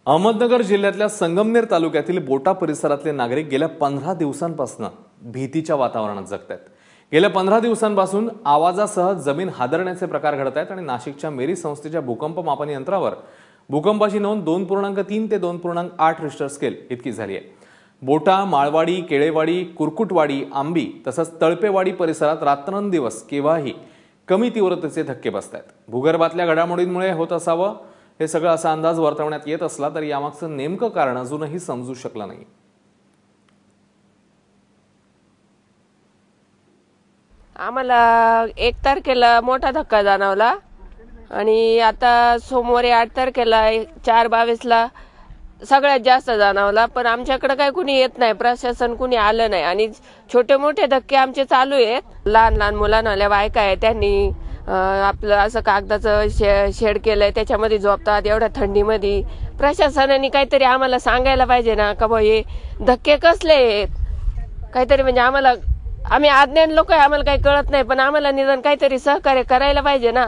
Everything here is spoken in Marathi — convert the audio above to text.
अहमदनगर जिल्ह्यातल्या संगमनेर तालुक्यातील बोटा परिसरातले नागरिक गेल्या 15 दिवसांपासून भीतीच्या वातावरणात जगतात। गेल्या 15 दिवसांपासून आवाजासह जमीन हादरण्याचे प्रकार घडत आहेत आणि नाशिकच्या मेरी संस्थेच्या भूकंप मापन यंत्रावर भूकंपाची नोंद 2.3 ते 2.8 रिश्टर स्केल इतकी झाली आहे। बोटा, माळवाडी, केळेवाडी, कुरकुटवाडी, आंबी तसंच तळपेवाडी परिसरात रात्रंदिवस केव्हाही कमी तीव्रतेचे धक्के बसतात। भूगर्भातल्या घडामोडींमुळे होत असावं हे सगळं असा अंदाज वर्तवण्यात येत असला तरी यामागचं नेमकं कारण अजूनही समजू शकलं नाही। आम्हाला 1 तारखेला मोठा धक्का जाणवला आणि आता सोमवारी 8 तारखेला 4:22ला सगळ्यात जास्त जाणवला। पण आमच्याकडे काय कुणी येत नाही, प्रशासन कुणी आलं नाही आणि छोटे मोठे धक्के आमचे चालू आहेत। लहान लहान मुलांना बायका आहे त्यांनी आपलं असं कागदाचं शेड केलंय, त्याच्यामध्ये झोपतात एवढ्या थंडीमध्ये। प्रशासनाने काहीतरी आम्हाला सांगायला पाहिजे ना का बा हे धक्के कसले आहेत, काहीतरी म्हणजे आम्हाला, आम्ही अज्ञान लोक आहे, आम्हाला काही कळत नाही, पण आम्हाला निदान काहीतरी सहकार्य करायला पाहिजे ना।